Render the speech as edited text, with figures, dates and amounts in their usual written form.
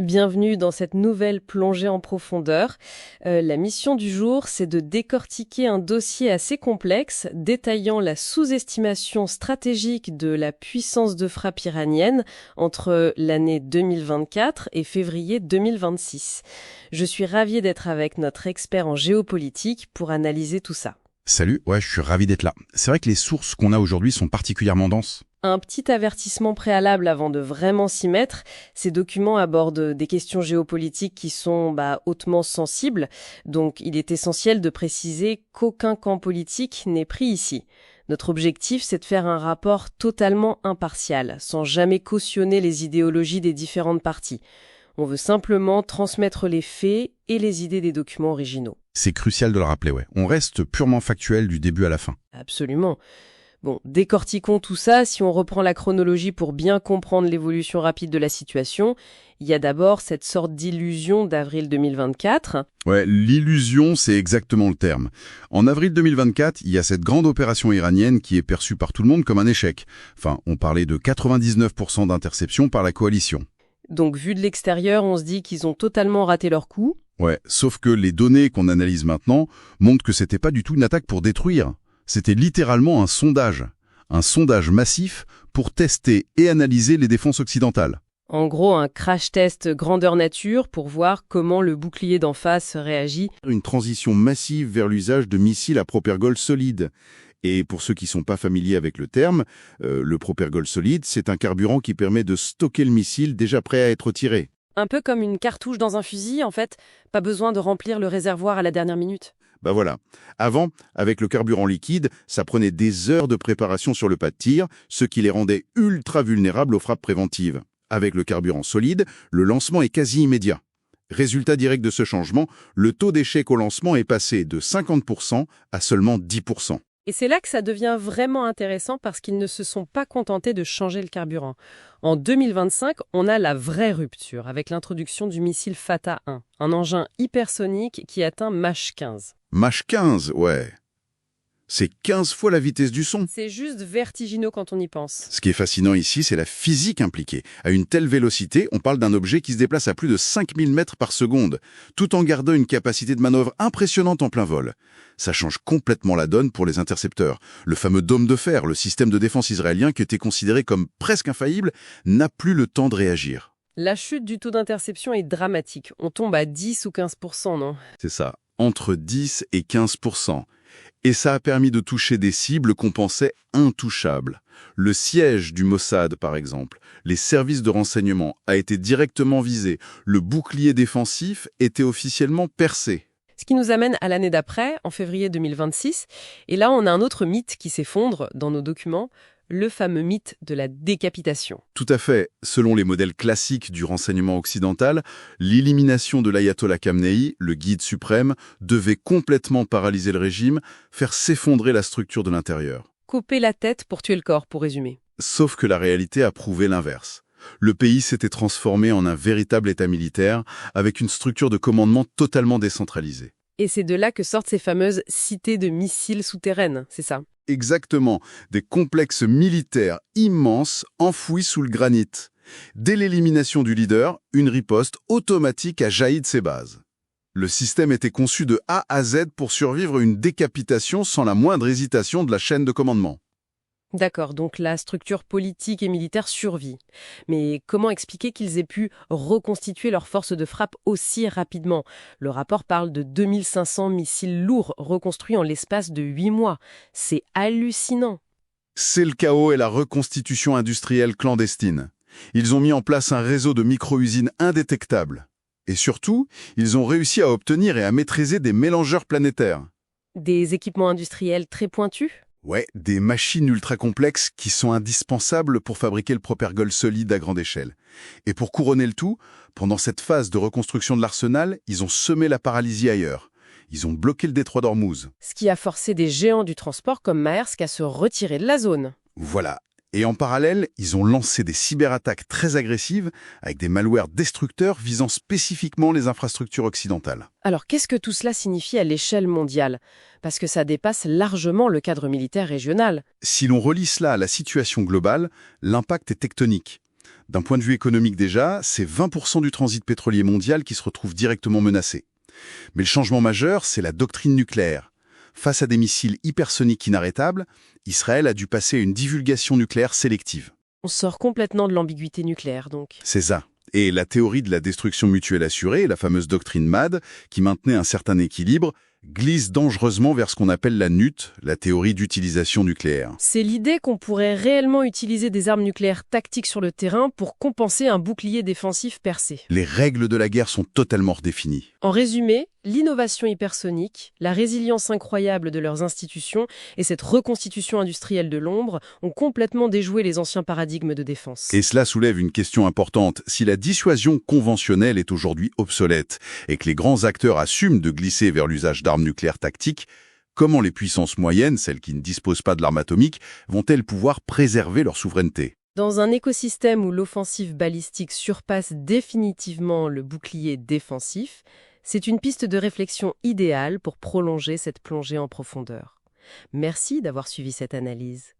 Bienvenue dans cette nouvelle plongée en profondeur. La mission du jour, c'est de décortiquer un dossier assez complexe, détaillant la sous-estimation stratégique de la puissance de frappe iranienne entre l'année 2024 et février 2026. Je suis ravie d'être avec notre expert en géopolitique pour analyser tout ça. Salut, ouais, je suis ravi d'être là. C'est vrai que les sources qu'on a aujourd'hui sont particulièrement denses. Un petit avertissement préalable avant de vraiment s'y mettre. Ces documents abordent des questions géopolitiques qui sont hautement sensibles, donc il est essentiel de préciser qu'aucun camp politique n'est pris ici. Notre objectif, c'est de faire un rapport totalement impartial, sans jamais cautionner les idéologies des différentes parties. On veut simplement transmettre les faits et les idées des documents originaux. C'est crucial de le rappeler, ouais. On reste purement factuel du début à la fin. Absolument. Bon, décortiquons tout ça. Si on reprend la chronologie pour bien comprendre l'évolution rapide de la situation, il y a d'abord cette sorte d'illusion d'avril 2024. Ouais, l'illusion, c'est exactement le terme. En avril 2024, il y a cette grande opération iranienne qui est perçue par tout le monde comme un échec. Enfin, on parlait de 99% d'interceptions par la coalition. Donc, vu de l'extérieur, on se dit qu'ils ont totalement raté leur coup. Ouais, sauf que les données qu'on analyse maintenant montrent que c'était pas du tout une attaque pour détruire. C'était littéralement un sondage massif pour tester et analyser les défenses occidentales. En gros, un crash test grandeur nature pour voir comment le bouclier d'en face réagit. Une transition massive vers l'usage de missiles à propergol solide. Et pour ceux qui ne sont pas familiers avec le terme, le propergol solide, c'est un carburant qui permet de stocker le missile déjà prêt à être tiré. Un peu comme une cartouche dans un fusil, en fait. Pas besoin de remplir le réservoir à la dernière minute. Bah voilà. Avant, avec le carburant liquide, ça prenait des heures de préparation sur le pas de tir, ce qui les rendait ultra vulnérables aux frappes préventives. Avec le carburant solide, le lancement est quasi immédiat. Résultat direct de ce changement, le taux d'échec au lancement est passé de 50% à seulement 10%. Et c'est là que ça devient vraiment intéressant parce qu'ils ne se sont pas contentés de changer le carburant. En 2025, on a la vraie rupture avec l'introduction du missile Fatah 1, un engin hypersonique qui atteint Mach 15. Mach 15, ouais. C'est 15 fois la vitesse du son. C'est juste vertigineux quand on y pense. Ce qui est fascinant ici, c'est la physique impliquée. À une telle vélocité, on parle d'un objet qui se déplace à plus de 5000 mètres par seconde, tout en gardant une capacité de manœuvre impressionnante en plein vol. Ça change complètement la donne pour les intercepteurs. Le fameux dôme de fer, le système de défense israélien qui était considéré comme presque infaillible, n'a plus le temps de réagir. La chute du taux d'interception est dramatique. On tombe à 10 ou 15%, non ? C'est ça, entre 10 et 15%. Et ça a permis de toucher des cibles qu'on pensait intouchables. Le siège du Mossad, par exemple, les services de renseignement, a été directement visé. Le bouclier défensif était officiellement percé. Ce qui nous amène à l'année d'après, en février 2026. Et là, on a un autre mythe qui s'effondre dans nos documents, le fameux mythe de la décapitation. Tout à fait. Selon les modèles classiques du renseignement occidental, l'élimination de l'ayatollah Khamenei, le guide suprême, devait complètement paralyser le régime, faire s'effondrer la structure de l'intérieur. Couper la tête pour tuer le corps, pour résumer. Sauf que la réalité a prouvé l'inverse. Le pays s'était transformé en un véritable État militaire, avec une structure de commandement totalement décentralisée. Et c'est de là que sortent ces fameuses cités de missiles souterraines, c'est ça ? Exactement, des complexes militaires immenses enfouis sous le granit. Dès l'élimination du leader, une riposte automatique a jailli de ses bases. Le système était conçu de A à Z pour survivre à une décapitation sans la moindre hésitation de la chaîne de commandement. D'accord, donc la structure politique et militaire survit. Mais comment expliquer qu'ils aient pu reconstituer leurs forces de frappe aussi rapidement ? Le rapport parle de 2500 missiles lourds reconstruits en l'espace de 8 mois. C'est hallucinant. C'est le chaos et la reconstitution industrielle clandestine. Ils ont mis en place un réseau de micro-usines indétectables. Et surtout, ils ont réussi à obtenir et à maîtriser des mélangeurs planétaires. Des équipements industriels très pointus ? Ouais, des machines ultra complexes qui sont indispensables pour fabriquer le propergol solide à grande échelle. Et pour couronner le tout, pendant cette phase de reconstruction de l'arsenal, ils ont semé la paralysie ailleurs. Ils ont bloqué le détroit d'Ormuz. Ce qui a forcé des géants du transport comme Maersk à se retirer de la zone. Voilà. Et en parallèle, ils ont lancé des cyberattaques très agressives avec des malwares destructeurs visant spécifiquement les infrastructures occidentales. Alors qu'est-ce que tout cela signifie à l'échelle mondiale ? Parce que ça dépasse largement le cadre militaire régional. Si l'on relie cela à la situation globale, l'impact est tectonique. D'un point de vue économique déjà, c'est 20% du transit pétrolier mondial qui se retrouve directement menacé. Mais le changement majeur, c'est la doctrine nucléaire. Face à des missiles hypersoniques inarrêtables, Israël a dû passer à une divulgation nucléaire sélective. On sort complètement de l'ambiguïté nucléaire, donc. C'est ça. Et la théorie de la destruction mutuelle assurée, la fameuse doctrine MAD, qui maintenait un certain équilibre, glisse dangereusement vers ce qu'on appelle la NUT, la théorie d'utilisation nucléaire. C'est l'idée qu'on pourrait réellement utiliser des armes nucléaires tactiques sur le terrain pour compenser un bouclier défensif percé. Les règles de la guerre sont totalement redéfinies. En résumé, l'innovation hypersonique, la résilience incroyable de leurs institutions et cette reconstitution industrielle de l'ombre ont complètement déjoué les anciens paradigmes de défense. Et cela soulève une question importante. Si la dissuasion conventionnelle est aujourd'hui obsolète et que les grands acteurs assument de glisser vers l'usage d'armes nucléaires tactiques, comment les puissances moyennes, celles qui ne disposent pas de l'arme atomique, vont-elles pouvoir préserver leur souveraineté ? Dans un écosystème où l'offensive balistique surpasse définitivement le bouclier défensif, c'est une piste de réflexion idéale pour prolonger cette plongée en profondeur. Merci d'avoir suivi cette analyse.